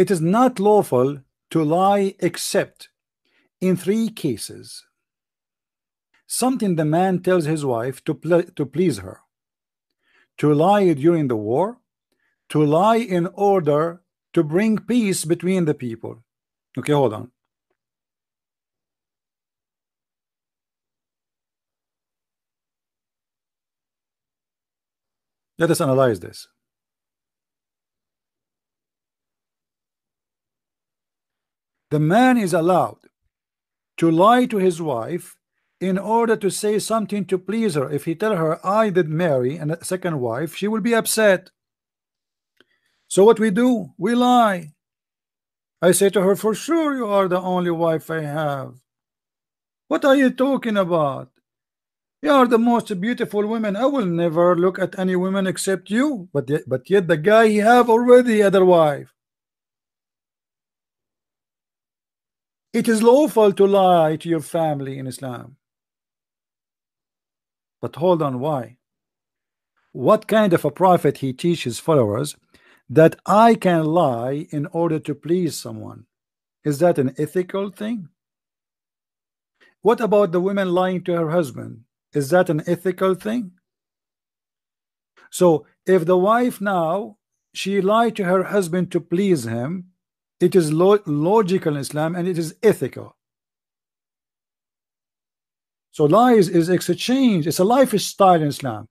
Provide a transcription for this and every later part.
It is not lawful to lie except in 3 cases. Something the man tells his wife to please her, to lie during the war, to lie in order to bring peace between the people. Okay, hold on. Let us analyze this. The man is allowed to lie to his wife in order to say something to please her. If he tell her, I did marry a second wife, she will be upset. So what we do? We lie. I say to her, for sure you are the only wife I have. What are you talking about? You are the most beautiful woman. I will never look at any woman except you. But yet the guy he have already other wife. It is lawful to lie to your family in Islam. But hold on, why? What kind of a prophet he teaches followers that I can lie in order to please someone? Is that an ethical thing? What about the woman lying to her husband? Is that an ethical thing? So if the wife now, she lied to her husband to please him, it is logical in Islam and it is ethical. So lies is exchange. It's a lifestyle in Islam.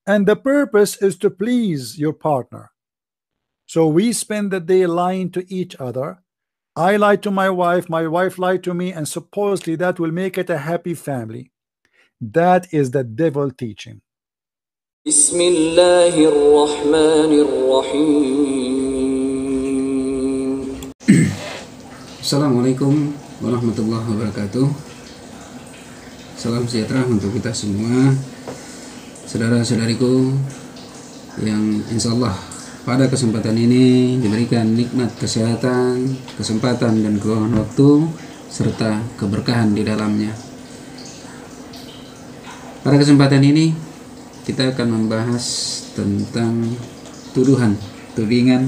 And the purpose is to please your partner. So we spend the day lying to each other. I lie to my wife lied to me, and supposedly that will make it a happy family. That is the devil teaching. Assalamualaikum warahmatullahi wabarakatuh. Salam sejahtera untuk kita semua, saudara-saudariku yang insya Allah pada kesempatan ini diberikan nikmat kesehatan, kesempatan dan keluangan waktu serta keberkahan di dalamnya. Pada kesempatan ini kita akan membahas tentang tudingan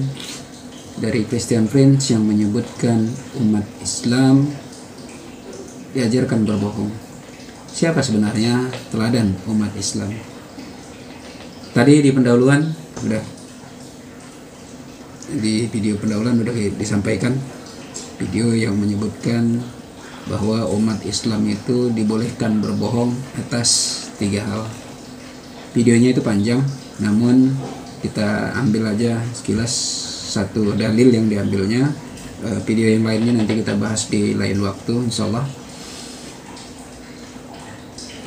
dari Christian Prince yang menyebutkan umat Islam diajarkan berbohong. Siapa sebenarnya teladan umat Islam? Tadi di video pendahuluan sudah disampaikan video yang menyebutkan bahwa umat Islam itu dibolehkan berbohong atas 3 hal. Videonya itu panjang, namun kita ambil aja sekilas satu dalil yang diambilnya. Video yang lainnya nanti kita bahas di lain waktu insyaallah.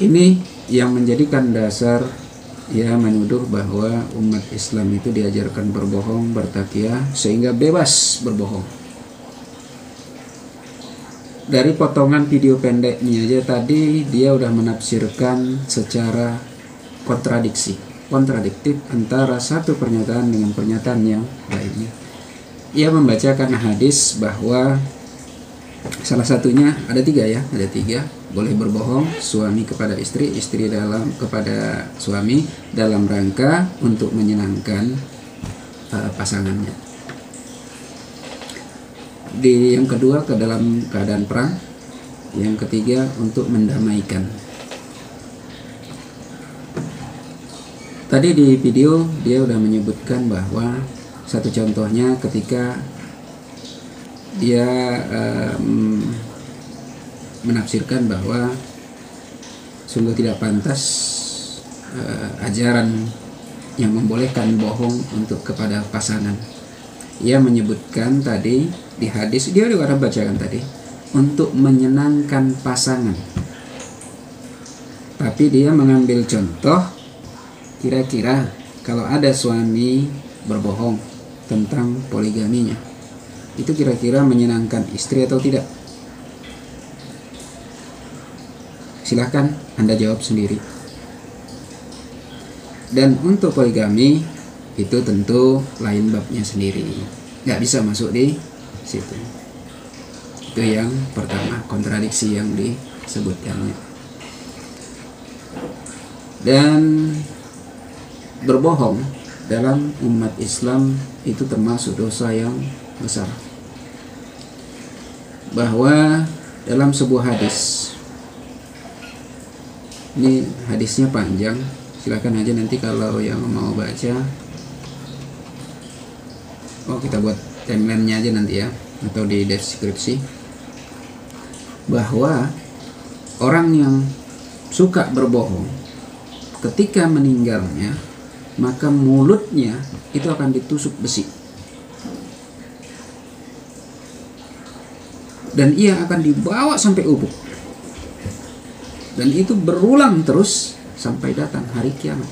Ini yang menjadikan dasar ia menuduh bahwa umat Islam itu diajarkan berbohong, bertakiah sehingga bebas berbohong. Dari potongan video pendeknya aja tadi dia udah menafsirkan secara kontradiktif antara satu pernyataan dengan pernyataan yang lainnya. Ia membacakan hadis bahwa salah satunya ada 3 boleh berbohong, suami kepada istri, istri kepada suami dalam rangka untuk menyenangkan pasangannya. Yang kedua ke dalam keadaan perang, yang ketiga untuk mendamaikan. Tadi di video dia udah menyebutkan bahwa satu contohnya ketika dia menafsirkan bahwa sungguh tidak pantas ajaran yang membolehkan bohong untuk kepada pasangan. Ia menyebutkan tadi di hadis, dia juga ada bacakan tadi, untuk menyenangkan pasangan. Tapi dia mengambil contoh, kira-kira kalau ada suami berbohong tentang poligaminya, itu kira-kira menyenangkan istri atau tidak? Silahkan Anda jawab sendiri. Dan untuk poligami itu tentu lain babnya sendiri, nggak bisa masuk di situ. Itu yang pertama, kontradiksi yang disebutkannya. Dan berbohong dalam umat Islam itu termasuk dosa yang besar. bahwa dalam sebuah hadis, ini hadisnya panjang, silakan aja nanti kalau yang mau baca, kita buat timeline-nya aja nanti ya, atau di deskripsi, bahwa orang yang suka berbohong ketika meninggalnya, maka mulutnya itu akan ditusuk besi dan ia akan dibawa sampai ubuk, dan itu berulang terus sampai datang hari kiamat.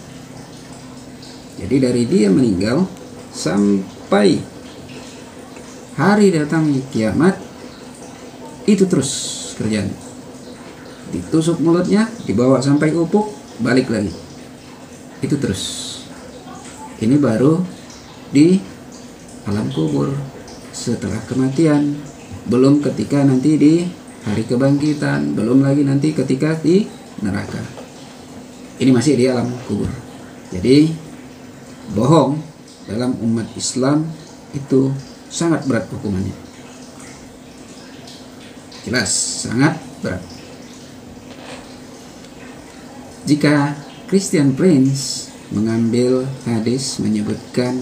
Jadi dari dia meninggal sampai hari datang kiamat, itu terus kerjaan. Ditusuk mulutnya, dibawa sampai ubuk, balik lagi. Itu terus. Ini baru di alam kubur setelah kematian. Belum ketika nanti di hari kebangkitan, belum lagi nanti ketika di neraka. Ini masih di alam kubur. Jadi bohong dalam umat Islam itu sangat berat hukumannya. Jelas, sangat berat. Jika Christian Prince mengambil hadis menyebutkan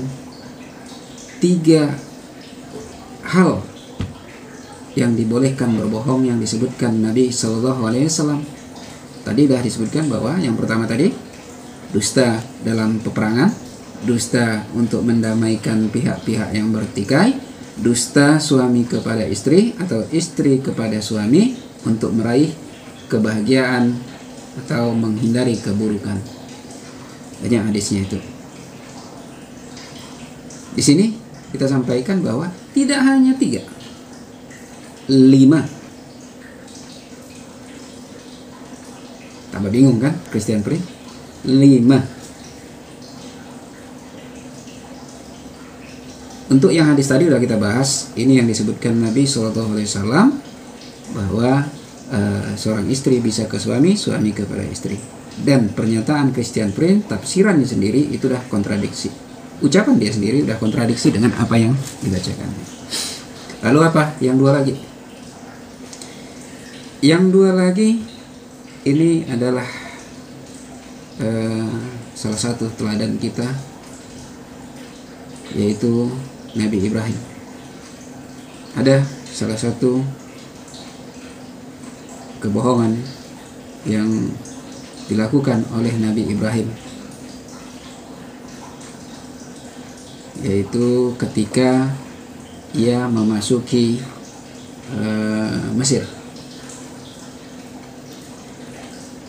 3 hal yang dibolehkan berbohong yang disebutkan Nabi Shallallahu Alaihi Wasallam. Tadi sudah disebutkan bahwa yang pertama tadi dusta dalam peperangan, dusta untuk mendamaikan pihak-pihak yang bertikai, dusta suami kepada istri atau istri kepada suami untuk meraih kebahagiaan atau menghindari keburukan. Banyak hadisnya itu. Di sini kita sampaikan bahwa tidak hanya 3, 5. Tambah bingung kan Christian Prince? 5. Untuk yang hadis tadi sudah kita bahas. Ini yang disebutkan Nabi SAW bahwa seorang istri bisa ke suami, suami kepada istri. Dan pernyataan Christian Prince, tafsirannya sendiri itu sudah kontradiksi. Ucapan dia sendiri sudah kontradiksi dengan apa yang dibacakan. Lalu apa? Yang 2 lagi. Yang 2 lagi ini adalah salah satu teladan kita, yaitu Nabi Ibrahim. Ada salah satu kebohongan yang dilakukan oleh Nabi Ibrahim, yaitu ketika ia memasuki Mesir.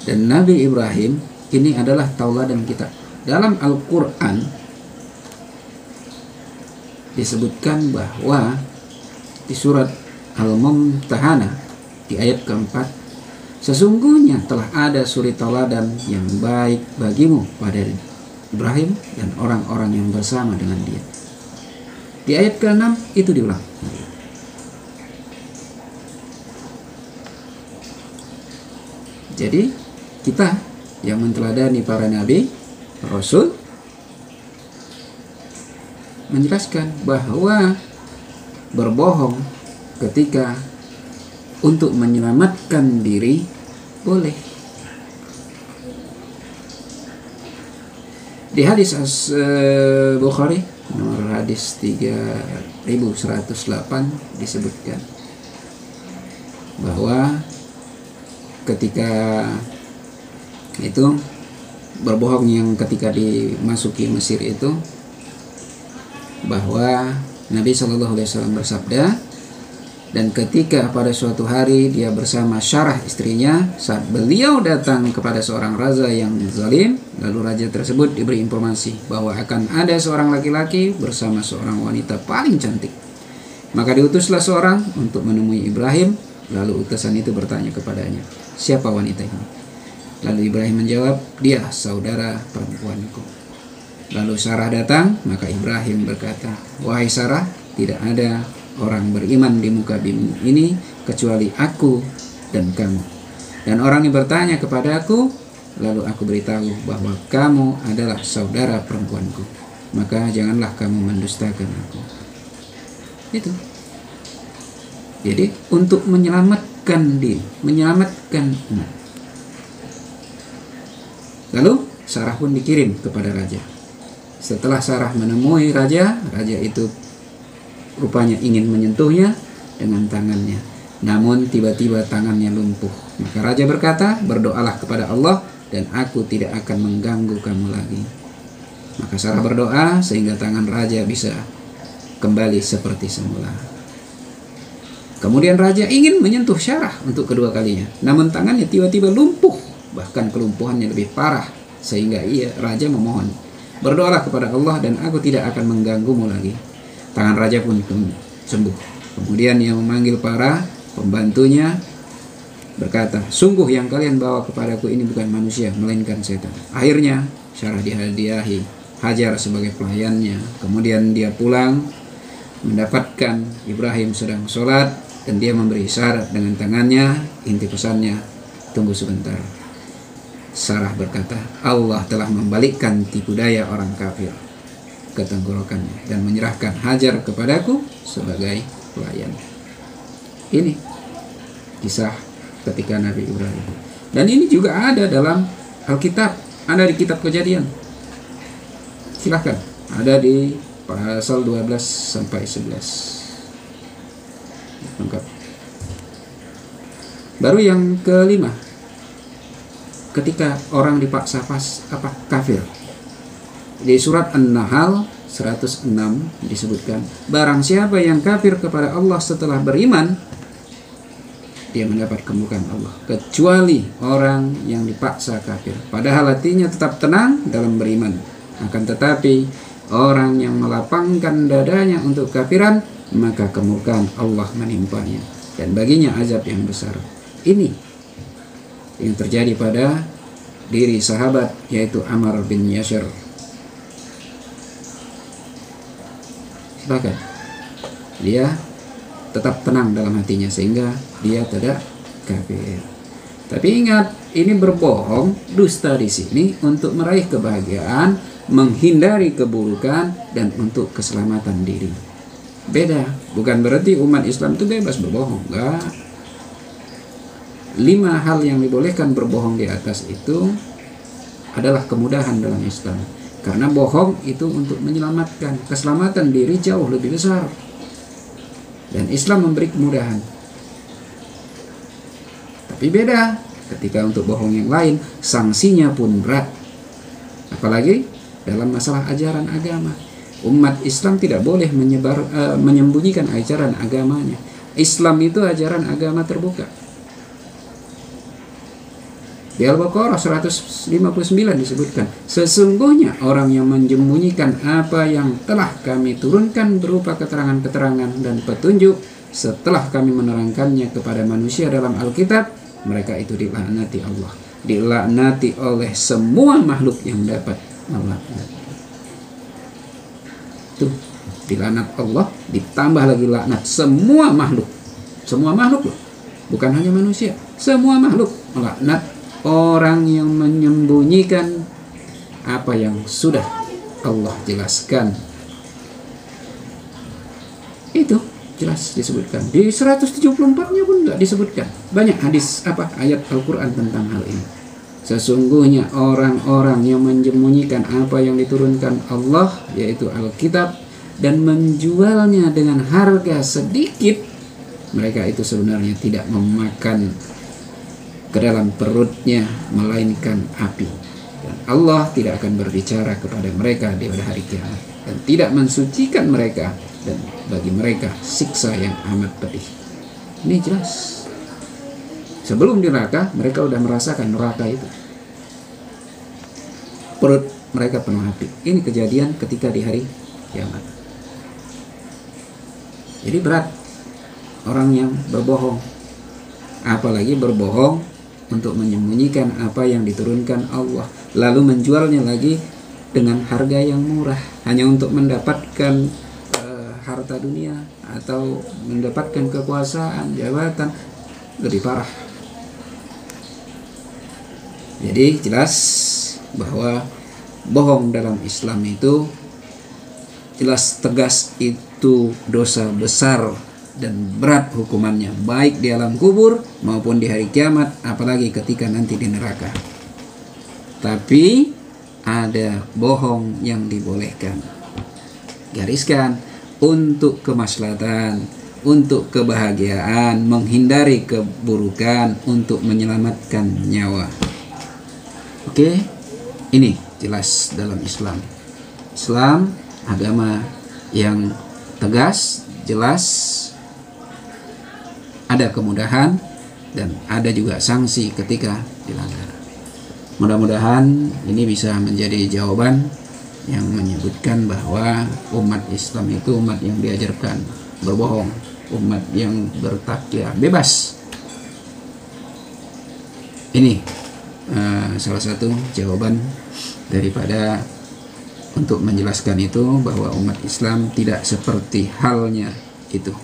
Dan Nabi Ibrahim ini adalah tauladan kita. Dalam Al-Quran disebutkan bahwa di surat Al-Mumtahanah di ayat keempat, sesungguhnya telah ada suri tauladan yang baik bagimu pada Ibrahim dan orang-orang yang bersama dengan dia. Di ayat ke-6 itu diulang. Jadi kita yang menteladani para nabi, rasul, menjelaskan bahwa berbohong ketika untuk menyelamatkan diri boleh. Di hadis Bukhari nomor hadis 3108 disebutkan bahwa ketika itu berbohong yang ketika dimasuki Mesir itu, bahwa Nabi Shallallahu Alaihi Wasallam bersabda, dan ketika pada suatu hari dia bersama Syarah istrinya, saat beliau datang kepada seorang raja yang zalim, lalu raja tersebut diberi informasi bahwa akan ada seorang laki-laki bersama seorang wanita paling cantik. Maka diutuslah seorang untuk menemui Ibrahim. Lalu utusan itu bertanya kepadanya, siapa wanita ini? Lalu Ibrahim menjawab, dia saudara perempuanku. Lalu Sarah datang, maka Ibrahim berkata, wahai Sarah, tidak ada orang beriman di muka bumi ini kecuali aku dan kamu. Dan orang yang bertanya kepada aku, lalu aku beritahu bahwa kamu adalah saudara perempuanku. Maka janganlah kamu mendustakan aku. Itu. Jadi untuk menyelamatkan diri, menyelamatkan umat. Lalu Sarah pun dikirim kepada raja. Setelah Sarah menemui raja, raja itu rupanya ingin menyentuhnya dengan tangannya. Namun tiba-tiba tangannya lumpuh. Maka raja berkata, berdoalah kepada Allah dan aku tidak akan mengganggu kamu lagi. Maka Sarah berdoa sehingga tangan raja bisa kembali seperti semula. Kemudian raja ingin menyentuh Sarah untuk kedua kalinya. Namun tangannya tiba-tiba lumpuh. Bahkan kelumpuhannya lebih parah. Sehingga raja memohon, berdoalah kepada Allah dan aku tidak akan mengganggumu lagi. Tangan raja pun sembuh. Kemudian ia memanggil para pembantunya, berkata, sungguh yang kalian bawa kepadaku ini bukan manusia, melainkan setan. Akhirnya Sarah dihadiahi Hajar sebagai pelayannya. Kemudian dia pulang, mendapatkan Ibrahim sedang sholat, dan dia memberi isyarat dengan tangannya. Inti pesannya, tunggu sebentar. Sarah berkata, Allah telah membalikkan tipu daya orang kafir ke tenggorokannya dan menyerahkan Hajar kepadaku sebagai pelayan. Ini kisah ketika Nabi Ibrahim. Dan ini juga ada dalam Alkitab, ada di kitab Kejadian. Silahkan, ada di pasal 12 sampai 11. Lengkap. Baru yang kelima, ketika orang dipaksa kafir. Di surat An-Nahl 106 disebutkan, barang siapa yang kafir kepada Allah setelah beriman, dia mendapat keburukan Allah, kecuali orang yang dipaksa kafir padahal hatinya tetap tenang dalam beriman. Akan tetapi orang yang melapangkan dadanya untuk kafiran, maka kemurkaan Allah menimpanya dan baginya azab yang besar. Ini yang terjadi pada diri sahabat, yaitu Ammar bin Yasir. Silakan, dia tetap tenang dalam hatinya sehingga dia tidak kafir. Tapi ingat, ini berbohong, dusta di sini untuk meraih kebahagiaan, menghindari keburukan, dan untuk keselamatan diri. Beda, bukan berarti umat Islam itu bebas berbohong, enggak. 5 hal yang dibolehkan berbohong di atas itu adalah kemudahan dalam Islam. Karena bohong itu untuk menyelamatkan, keselamatan diri jauh lebih besar. Dan Islam memberi kemudahan. Tapi beda ketika untuk bohong yang lain, sanksinya pun berat. Apalagi dalam masalah ajaran agama. Umat Islam tidak boleh menyembunyikan ajaran agamanya. Islam itu ajaran agama terbuka. Di Al-Baqarah 159 disebutkan, sesungguhnya orang yang menyembunyikan apa yang telah kami turunkan berupa keterangan-keterangan dan petunjuk setelah kami menerangkannya kepada manusia dalam Alkitab, mereka itu dilaknati Allah, dilaknati oleh semua makhluk yang dapat melaknat. Tuh, dilaknat Allah ditambah lagi laknat semua makhluk. Semua makhluk loh, bukan hanya manusia, semua makhluk melaknat orang yang menyembunyikan apa yang sudah Allah jelaskan. Itu jelas disebutkan. Di 174-nya pun enggak disebutkan. Banyak hadis ayat Al-Qur'an tentang hal ini. Sesungguhnya orang-orang yang menyembunyikan apa yang diturunkan Allah, yaitu Alkitab, dan menjualnya dengan harga sedikit, mereka itu sebenarnya tidak memakan ke dalam perutnya melainkan api, dan Allah tidak akan berbicara kepada mereka di pada hari kiamat dan tidak mensucikan mereka, dan bagi mereka siksa yang amat pedih. Ini jelas. Sebelum di neraka, mereka sudah merasakan neraka itu, perut mereka penuh api. Ini kejadian ketika di hari kiamat. Jadi berat orang yang berbohong, apalagi berbohong untuk menyembunyikan apa yang diturunkan Allah, lalu menjualnya lagi dengan harga yang murah hanya untuk mendapatkan harta dunia atau mendapatkan kekuasaan, jabatan. Lebih parah. Jadi jelas bahwa bohong dalam Islam itu jelas tegas itu dosa besar dan berat hukumannya, baik di alam kubur maupun di hari kiamat, apalagi ketika nanti di neraka. Tapi ada bohong yang dibolehkan. Gariskan, untuk kemaslahatan, untuk kebahagiaan, menghindari keburukan, untuk menyelamatkan nyawa. Oke, ini jelas dalam Islam. Islam agama yang tegas, jelas, ada kemudahan dan ada juga sanksi ketika dilanggar. Mudah-mudahan ini bisa menjadi jawaban yang menyebutkan bahwa umat Islam itu umat yang diajarkan berbohong, umat yang bertakya bebas. Ini salah satu jawaban daripada untuk menjelaskan itu, bahwa umat Islam tidak seperti halnya itu.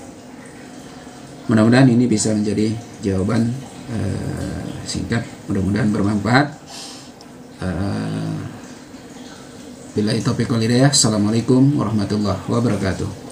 Mudah-mudahan ini bisa menjadi jawaban singkat, mudah-mudahan bermanfaat. Billahi taufiq wal hidayah. Assalamualaikum warahmatullahi wabarakatuh.